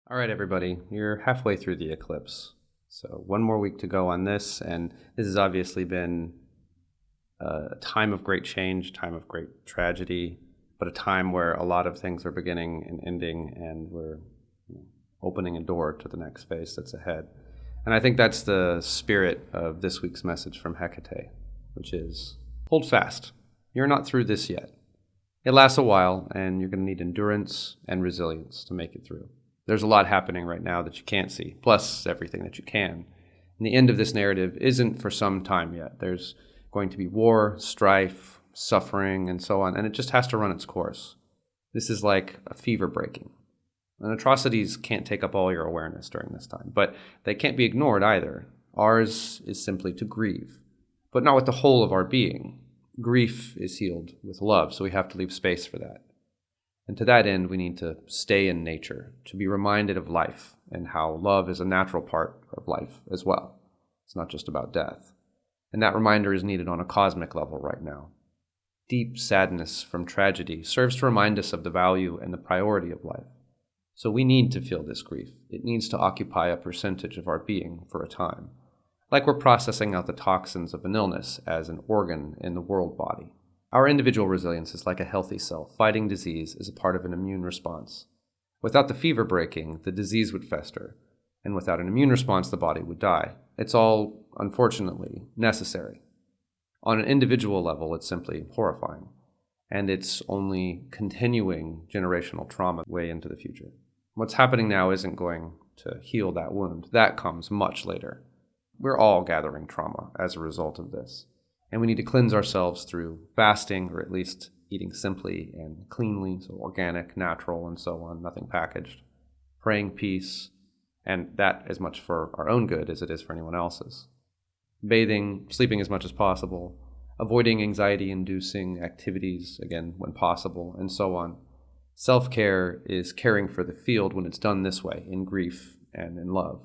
All right, everybody, you're halfway through the eclipse. So one more week to go on this, and this has obviously been a time of great change, time of great tragedy, but a time where a lot of things are beginning and ending, and we're opening a door to the next phase that's ahead. And I think that's the spirit of this week's message from Hecate, which is hold fast. You're not through this yet. It lasts a while, and you're going to need endurance and resilience to make it through. There's a lot happening right now that you can't see, plus everything that you can. And the end of this narrative isn't for some time yet. There's going to be war, strife, suffering, and so on, and it just has to run its course. This is like a fever breaking. And atrocities can't take up all your awareness during this time, but they can't be ignored either. Ours is simply to grieve, but not with the whole of our being. Grief is healed with love, so we have to leave space for that. And to that end, we need to stay in nature, to be reminded of life and how love is a natural part of life as well. It's not just about death. And that reminder is needed on a cosmic level right now. Deep sadness from tragedy serves to remind us of the value and the priority of life. So we need to feel this grief. It needs to occupy a percentage of our being for a time, like we're processing out the toxins of an illness as an organ in the world body. Our individual resilience is like a healthy cell. Fighting disease is a part of an immune response. Without the fever breaking, the disease would fester, and without an immune response, the body would die. It's all, unfortunately, necessary. On an individual level, it's simply horrifying, and it's only continuing generational trauma way into the future. What's happening now isn't going to heal that wound. That comes much later. We're all gathering trauma as a result of this. And we need to cleanse ourselves through fasting, or at least eating simply and cleanly, so organic, natural, and so on, nothing packaged. Praying peace, and that as much for our own good as it is for anyone else's. Bathing, sleeping as much as possible, avoiding anxiety-inducing activities, again, when possible, and so on. Self-care is caring for the field when it's done this way, in grief and in love.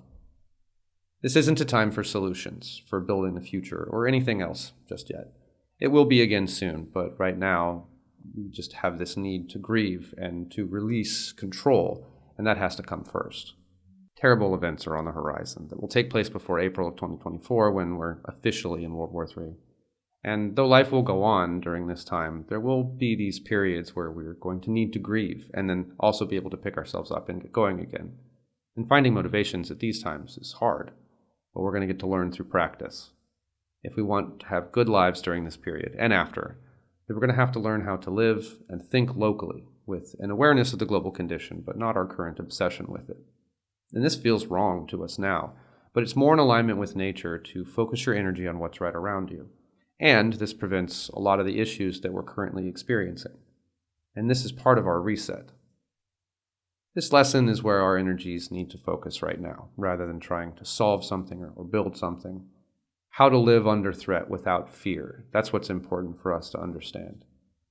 This isn't a time for solutions, for building the future, or anything else just yet. It will be again soon, but right now, we just have this need to grieve and to release control, and that has to come first. Terrible events are on the horizon that will take place before April of 2024, when we're officially in World War III. And though life will go on during this time, there will be these periods where we're going to need to grieve, and then also be able to pick ourselves up and get going again. And finding motivations at these times is hard. But we're going to get to learn through practice. If we want to have good lives during this period and after, then we're going to have to learn how to live and think locally with an awareness of the global condition, but not our current obsession with it. And this feels wrong to us now, but it's more in alignment with nature to focus your energy on what's right around you. And this prevents a lot of the issues that we're currently experiencing. And this is part of our reset. This lesson is where our energies need to focus right now, rather than trying to solve something or build something. How to live under threat without fear. That's what's important for us to understand.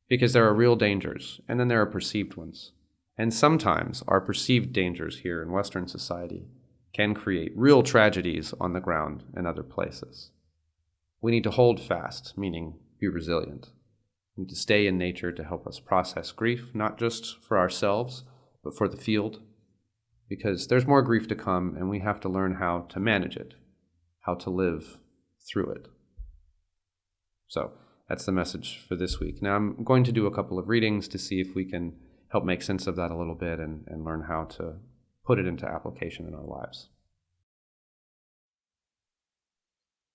Because there are real dangers, and then there are perceived ones. And sometimes our perceived dangers here in Western society can create real tragedies on the ground in other places. We need to hold fast, meaning be resilient. We need to stay in nature to help us process grief, not just for ourselves, but for the field, because there's more grief to come, and we have to learn how to manage it, how to live through it. So that's the message for this week. Now I'm going to do a couple of readings to see if we can help make sense of that a little bit and learn how to put it into application in our lives.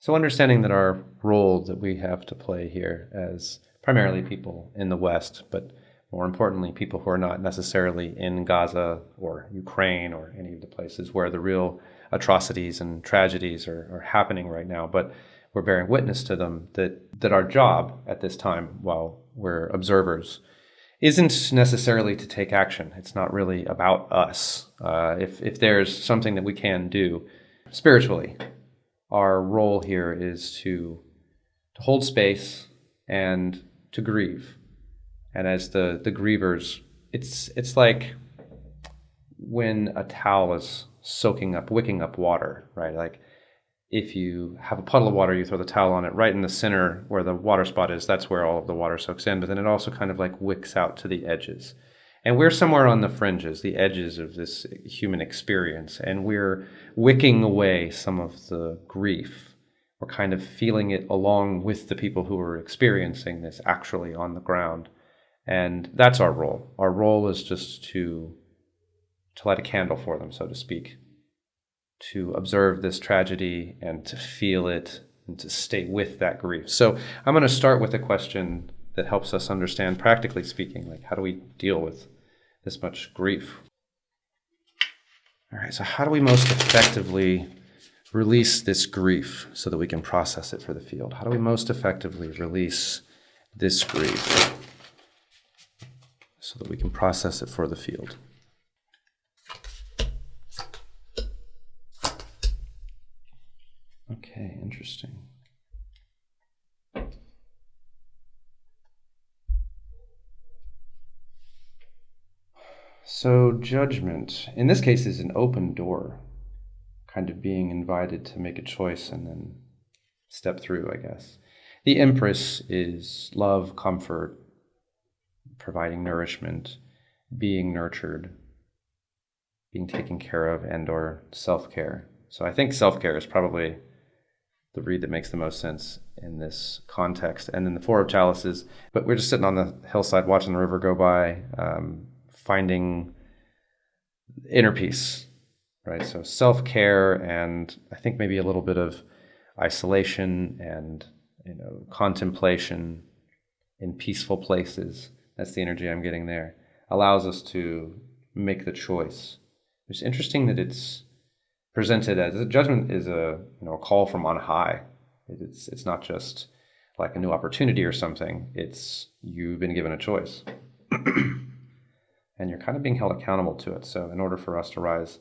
So understanding that our role that we have to play here as primarily people in the West, but more importantly, people who are not necessarily in Gaza or Ukraine or any of the places where the real atrocities and tragedies are happening right now, but we're bearing witness to them, that our job at this time, while we're observers, isn't necessarily to take action. It's not really about us. If there's something that we can do spiritually, our role here is to hold space and to grieve. And as the grievers, it's like when a towel is wicking up water, right? Like if you have a puddle of water, you throw the towel on it right in the center where the water spot is, that's where all of the water soaks in, but then it also kind of like wicks out to the edges. And we're somewhere on the fringes, the edges of this human experience, and we're wicking away some of the grief. We're kind of feeling it along with the people who are experiencing this actually on the ground. And that's our role. Our role is just to light a candle for them, so to speak, to observe this tragedy and to feel it and to stay with that grief. So I'm going to start with a question that helps us understand, practically speaking, like how do we deal with this much grief? All right, so how do we most effectively release this grief so that we can process it for the field? How do we most effectively release this grief so that we can process it for the field? Okay, interesting. So judgment, in this case, is an open door, kind of being invited to make a choice and then step through, I guess. The Empress is love, comfort, providing nourishment, being nurtured, being taken care of, and or self-care. So I think self-care is probably the read that makes the most sense in this context. And then the Four of Chalices, but we're just sitting on the hillside watching the river go by, finding inner peace, right? So self-care and I think maybe a little bit of isolation and contemplation in peaceful places. That's the energy I'm getting there. Allows us to make the choice. It's interesting that it's presented as a judgment is a call from on high. It's not just like a new opportunity or something. It's you've been given a choice. And you're kind of being held accountable to it. So in order for us to rise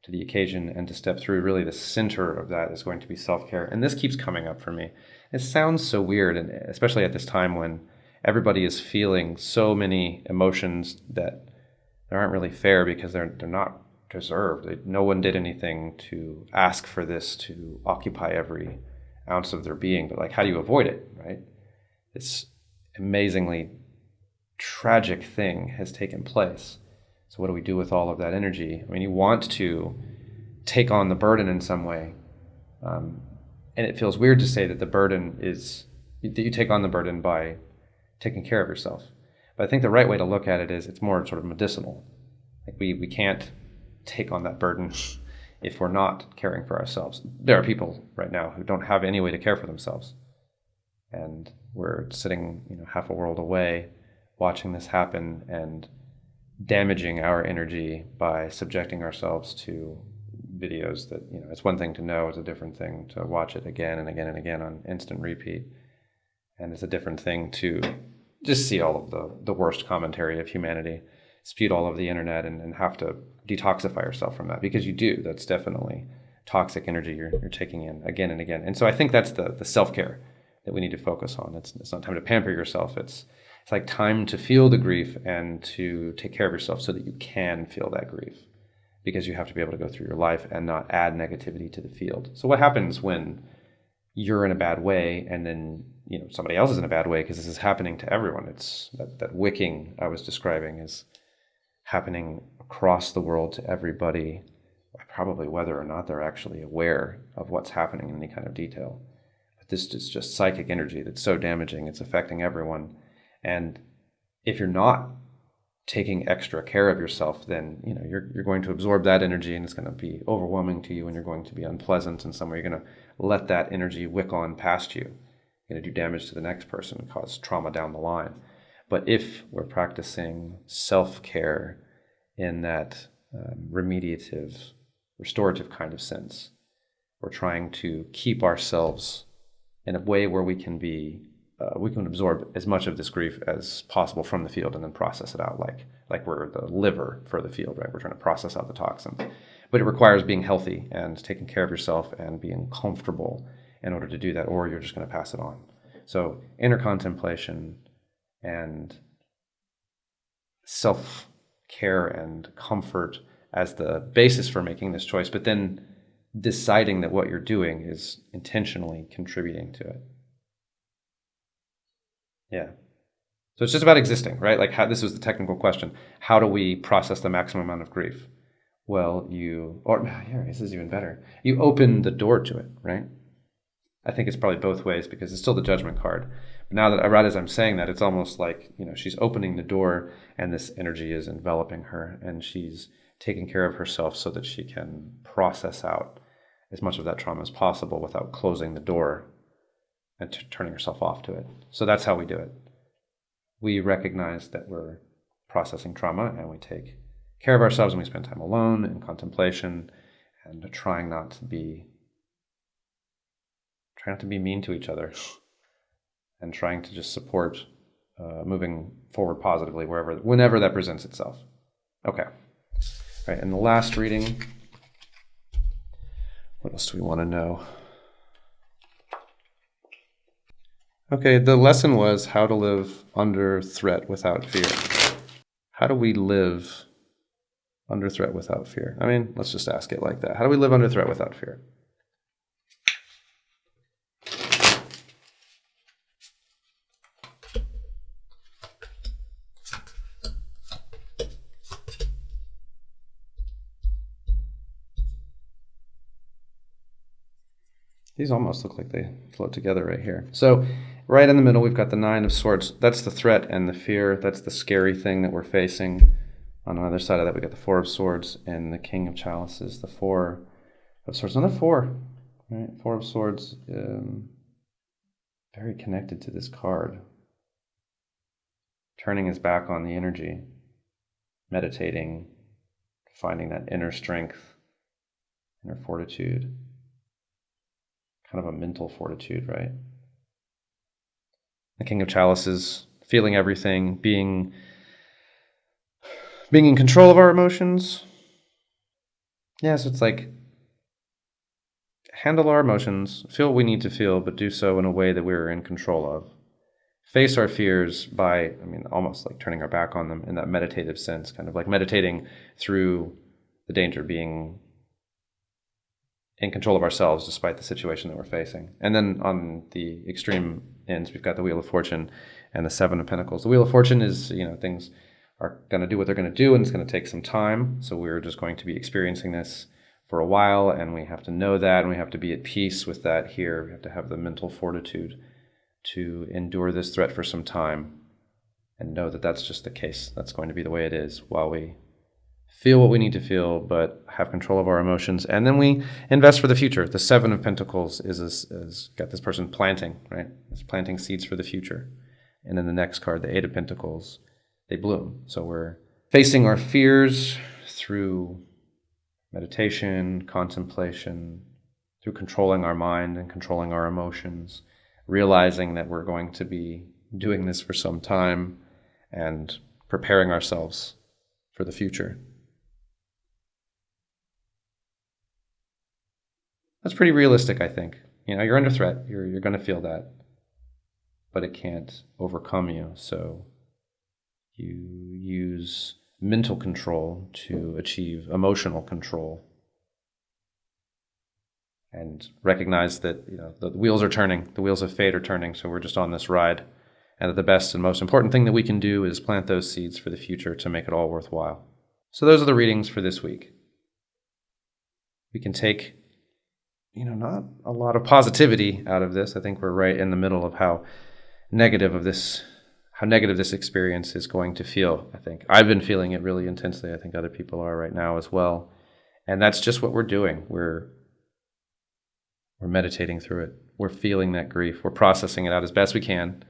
to the occasion and to step through, really the center of that is going to be self-care. And this keeps coming up for me. It sounds so weird, and especially at this time when everybody is feeling so many emotions that aren't really fair because they're not deserved. No one did anything to ask for this to occupy every ounce of their being. But like, how do you avoid it, right? This amazingly tragic thing has taken place. So what do we do with all of that energy? I mean, you want to take on the burden in some way. And it feels weird to say that the burden is, that you take on the burden by taking care of yourself. But I think the right way to look at it is it's more sort of medicinal. Like we can't take on that burden if we're not caring for ourselves. There are people right now who don't have any way to care for themselves. And we're sitting, half a world away watching this happen and damaging our energy by subjecting ourselves to videos that, it's one thing to know, it's a different thing to watch it again and again and again on instant repeat. And it's a different thing to just see all of the worst commentary of humanity spewed all over the internet and have to detoxify yourself from that, because you do. That's definitely toxic energy you're taking in again and again. And so I think that's the self-care that we need to focus on. It's not time to pamper yourself. It's like time to feel the grief and to take care of yourself so that you can feel that grief, because you have to be able to go through your life and not add negativity to the field. So what happens when you're in a bad way and then somebody else is in a bad way, because this is happening to everyone. It's that wicking I was describing is happening across the world to everybody, probably whether or not they're actually aware of what's happening in any kind of detail. But this is just psychic energy that's so damaging. It's affecting everyone. And if you're not taking extra care of yourself, then you're going to absorb that energy, and it's going to be overwhelming to you, and you're going to be unpleasant in some way. You're going to let that energy wick on past you. You're going to do damage to the next person and cause trauma down the line. But if we're practicing self-care in that remediative, restorative kind of sense, we're trying to keep ourselves in a way where we can absorb as much of this grief as possible from the field and then process it out like we're the liver for the field, right? We're trying to process out the toxins. But it requires being healthy and taking care of yourself and being comfortable in order to do that, or you're just going to pass it on. So inner contemplation and self-care and comfort as the basis for making this choice, but then deciding that what you're doing is intentionally contributing to it. Yeah. So it's just about existing, right? Like this was the technical question. How do we process the maximum amount of grief? Well, here, this is even better. You open the door to it, right? I think it's probably both ways because it's still the judgment card. But now that I read as I'm saying that, it's almost like, she's opening the door and this energy is enveloping her and she's taking care of herself so that she can process out as much of that trauma as possible without closing the door and turning herself off to it. So that's how we do it. We recognize that we're processing trauma and we take care of ourselves and we spend time alone in contemplation and trying not to be mean to each other and trying to just support moving forward positively whenever that presents itself. Okay. All right, and the last reading, what else do we want to know? Okay, the lesson was how to live under threat without fear. How do we live under threat without fear? I mean, let's just ask it like that. How do we live under threat without fear? These almost look like they float together right here. So right in the middle, we've got the Nine of Swords. That's the threat and the fear. That's the scary thing that we're facing. On the other side of that, we got the Four of Swords and the King of Chalices, the Four of Swords. Another four, right? Four of Swords, very connected to this card. Turning his back on the energy, meditating, finding that inner strength, inner fortitude. Kind of a mental fortitude, right? The King of Chalices, feeling everything, being in control of our emotions. Yeah, so it's like handle our emotions, feel what we need to feel, but do so in a way that we're in control of. Face our fears by, almost like turning our back on them in that meditative sense, kind of like meditating through the danger, being in control of ourselves despite the situation that we're facing. And then on the extreme ends, we've got the Wheel of Fortune and the Seven of Pentacles. The Wheel of Fortune is, things are going to do what they're going to do, and it's going to take some time. So we're just going to be experiencing this for a while, and we have to know that, and we have to be at peace with that here. We have to have the mental fortitude to endure this threat for some time and know that that's just the case. That's going to be the way it is while we feel what we need to feel, but have control of our emotions. And then we invest for the future. The Seven of Pentacles is got this person planting, right? It's planting seeds for the future. And then the next card, the Eight of Pentacles, they bloom. So we're facing our fears through meditation, contemplation, through controlling our mind and controlling our emotions, realizing that we're going to be doing this for some time and preparing ourselves for the future. That's pretty realistic, I think. You're under threat. You're going to feel that, but it can't overcome you. So you use mental control to achieve emotional control, and recognize that the wheels are turning. The wheels of fate are turning. So we're just on this ride, and that the best and most important thing that we can do is plant those seeds for the future to make it all worthwhile. So those are the readings for this week. We can take not a lot of positivity out of this. I think we're right in the middle of how negative this experience is going to feel. I think I've been feeling it really intensely. I think other people are right now as well. And that's just what we're doing. We're meditating through it. We're feeling that grief. We're processing it out as best we can,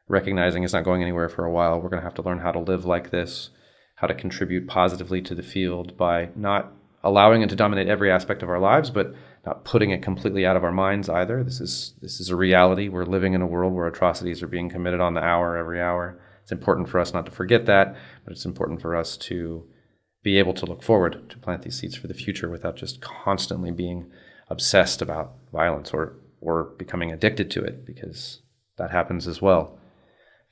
recognizing it's not going anywhere for a while. We're going to have to learn how to live like this, how to contribute positively to the field by not allowing it to dominate every aspect of our lives, but not putting it completely out of our minds either. This is a reality. We're living in a world where atrocities are being committed on the hour, every hour. It's important for us not to forget that, but it's important for us to be able to look forward, to plant these seeds for the future without just constantly being obsessed about violence or becoming addicted to it, because that happens as well.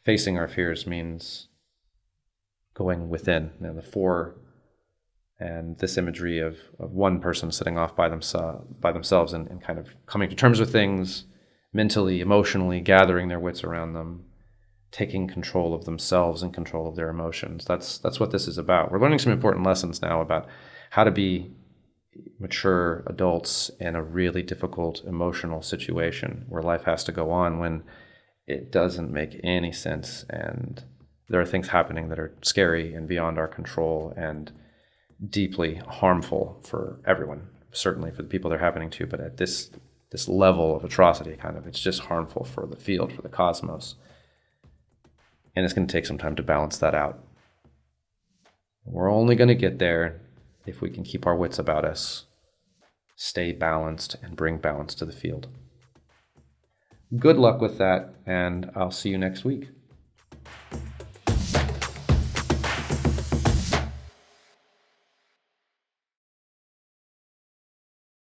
Facing our fears means going within. The four and this imagery of one person sitting off by themselves and kind of coming to terms with things mentally, emotionally, gathering their wits around them, taking control of themselves and control of their emotions. That's what this is about. We're learning some important lessons now about how to be mature adults in a really difficult emotional situation where life has to go on when it doesn't make any sense, and there are things happening that are scary and beyond our control and deeply harmful for everyone, certainly for the people they're happening to, but at this level of atrocity, kind of, it's just harmful for the field, for the cosmos. And it's going to take some time to balance that out. We're only going to get there if we can keep our wits about us, stay balanced, and bring balance to the field. Good luck with that, and I'll see you next week.